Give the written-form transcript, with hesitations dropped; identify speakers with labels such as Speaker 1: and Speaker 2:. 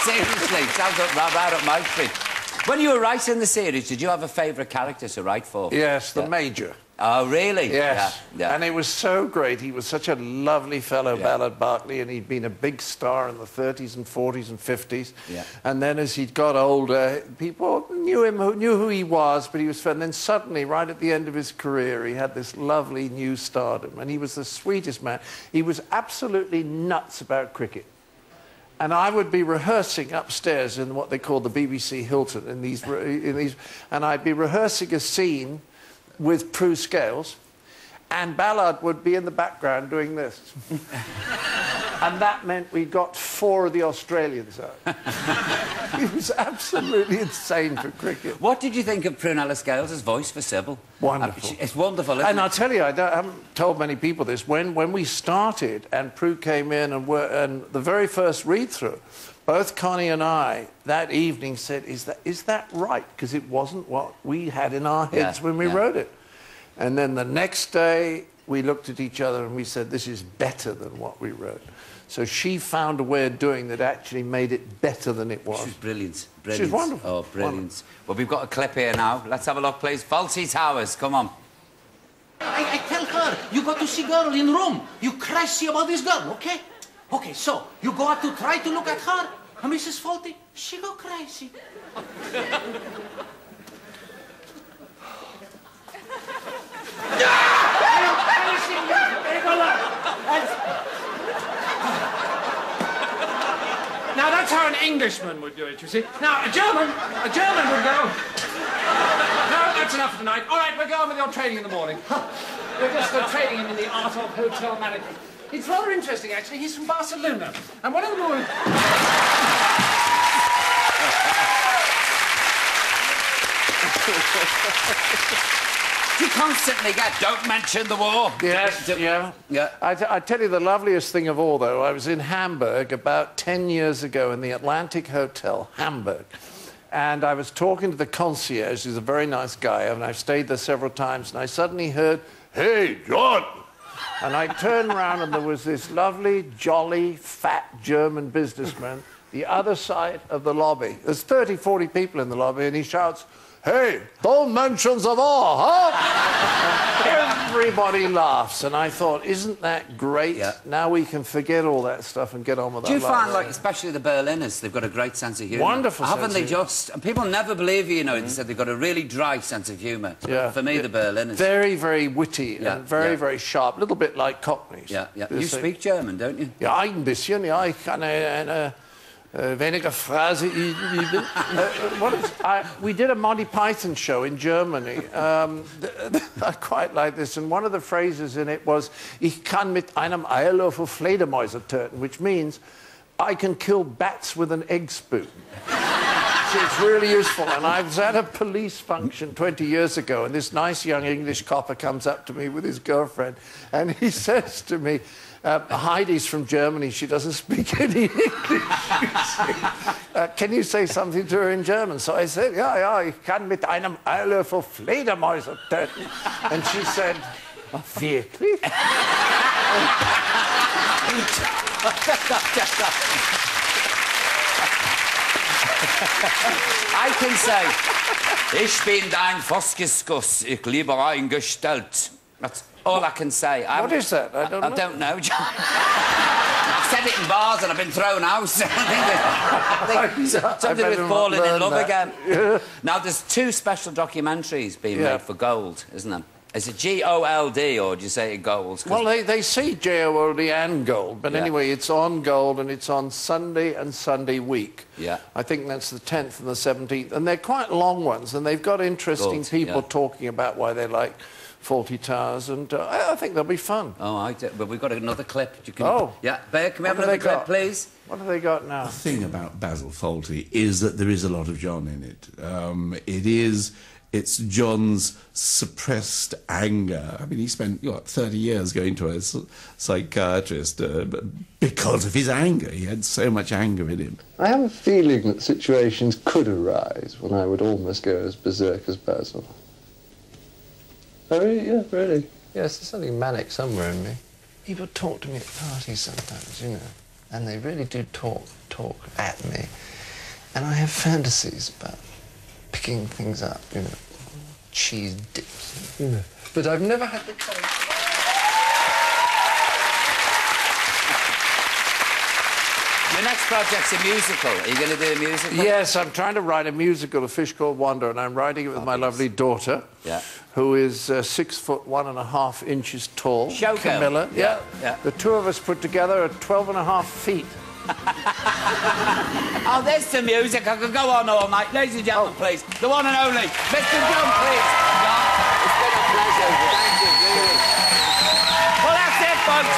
Speaker 1: Seriously, sounds right up my street. When you were writing the series, did you have a favourite character to write for?
Speaker 2: Yes, the Major.
Speaker 1: Oh, really?
Speaker 2: Yes.
Speaker 1: Yeah.
Speaker 2: And it was so great. He was such a lovely fellow, Ballard Berkeley, and he'd been a big star in the 30s and 40s and 50s.
Speaker 1: Yeah.
Speaker 2: And then as he'd got older, people knew him, knew who he was, but he was fun. And then suddenly, right at the end of his career, he had this lovely new stardom, and he was the sweetest man. He was absolutely nuts about cricket. And I would be rehearsing upstairs in what they call the BBC Hilton, in these, and I'd be rehearsing a scene with Prue Scales, and Ballard would be in the background doing this. And that meant we got 4 of the Australians out. He was absolutely insane for cricket.
Speaker 1: What did you think of Prunella Scales' voice for Sybil?
Speaker 2: Wonderful.
Speaker 1: It's wonderful, isn't it?
Speaker 2: And I'll tell you, I haven't told many people this, when we started and Prue came in and the very first read-through, both Connie and I that evening said, is that right? Because it wasn't what we had in our heads when we wrote it. And then the next day, we looked at each other and we said, this is better than what we wrote. So she found a way of doing that actually made it better than it was.
Speaker 1: She's brilliant.
Speaker 2: She's wonderful.
Speaker 1: Oh, brilliant.
Speaker 2: Wonderful.
Speaker 1: Well, we've got a clip here now. Let's have a look, please. Fawlty Towers, come on.
Speaker 3: I tell her, you got to see girl in room. You crazy about this girl, okay? Okay, so you go out to try to look at her, and Mrs. Fawlty, she go crazy.
Speaker 4: Now, that's how an Englishman would do it, you see. Now, a German would go... No, that's enough for tonight. All right, we're going with your training in the morning. We're just training him in the art of hotel management. It's rather interesting, actually. He's from Barcelona. And one of the more...
Speaker 1: You constantly get, don't mention the war.
Speaker 2: Yes, yeah. I tell you the loveliest thing of all, though, I was in Hamburg about 10 years ago in the Atlantic Hotel, Hamburg. And I was talking to the concierge, who's a very nice guy, and I've stayed there several times, and I suddenly heard, "Hey, John!" And I turned around and there was this lovely, jolly, fat German businessman, the other side of the lobby. There's 30, 40 people in the lobby, and he shouts, "Hey, don't mention the war, huh?" Everybody laughs, and I thought, isn't that great?
Speaker 1: Yeah.
Speaker 2: Now we can forget all that stuff and get on with our lives.
Speaker 1: Do you find, like, especially the Berliners, they've got a great sense of humour?
Speaker 2: Wonderful
Speaker 1: Haven't
Speaker 2: sense
Speaker 1: they
Speaker 2: of
Speaker 1: just... And people never believe you, you know, they said they've got a really dry sense of humour.
Speaker 2: Yeah.
Speaker 1: For me, the Berliners...
Speaker 2: Very, very witty and very, very sharp. A little bit like Cockneys.
Speaker 1: Yeah, yeah. You speak German, don't you?
Speaker 2: Ja, ein bisschen. Ja, ich kann eine weniger Phrase üben. We did a Monty Python show in Germany. I quite like this, and one of the phrases in it was, "Ich kann mit einem Eierlöffel Fledermäuse töten," which means I can kill bats with an egg spoon. So it's really useful. And I was at a police function 20 years ago, and this nice young English copper comes up to me with his girlfriend, and he says to me, Heidi's from Germany, she doesn't speak any English. Can you say something to her in German? So I said, ja, ich kann mit einem Eierlöffel Fledermäuse töten. And she said, wirklich?
Speaker 1: I can say, ich bin dein Voskiskus, ich liebe eingestellt. That's all I can say.
Speaker 2: What is that? I don't know.
Speaker 1: I've said it in bars and I've been thrown out. I think something with falling in love again. Yeah. Now, there's 2 special documentaries being made for Gold, isn't there? Is it G-O-L-D, or do you say it Gold?
Speaker 2: Well, they say J-O-L-D and Gold, but anyway, it's on Gold, and it's on Sunday and Sunday week.
Speaker 1: Yeah.
Speaker 2: I think that's the 10th and the 17th, and they're quite long ones, and they've got interesting people talking about why they like Fawlty Towers, and I think they'll be fun.
Speaker 1: Oh, I do. But we've got another clip. You can...
Speaker 2: Oh.
Speaker 1: Yeah, Bear, can we have another clip, please?
Speaker 2: What have they got now?
Speaker 5: The thing about Basil Fawlty is that there is a lot of John in it. It's John's suppressed anger. I mean, he spent, 30 years going to a psychiatrist because of his anger. He had so much anger in him.
Speaker 6: I have a feeling that situations could arise when I would almost go as berserk as Basil. Oh, really? Yeah, really. Yes, there's something manic somewhere in me. People talk to me at parties sometimes, you know. and they really do talk at me. And I have fantasies about picking things up, you know, cheese dips, you know. But I've never had the courage.
Speaker 1: Your next project's a musical. Are you going to do a musical?
Speaker 2: Yes, I'm trying to write a musical, A Fish Called Wanda, and I'm writing it with my lovely daughter, who is 6 foot 1.5 inches tall.
Speaker 1: Showgirl.
Speaker 2: Camilla. Yeah. The two of us put together are 12.5 feet.
Speaker 1: Oh, there's some music. I could go on all night. Ladies and gentlemen, please, the one and only Mr. John Cleese. John, it's been a pleasure. Thank you, really. Well, that's it, folks.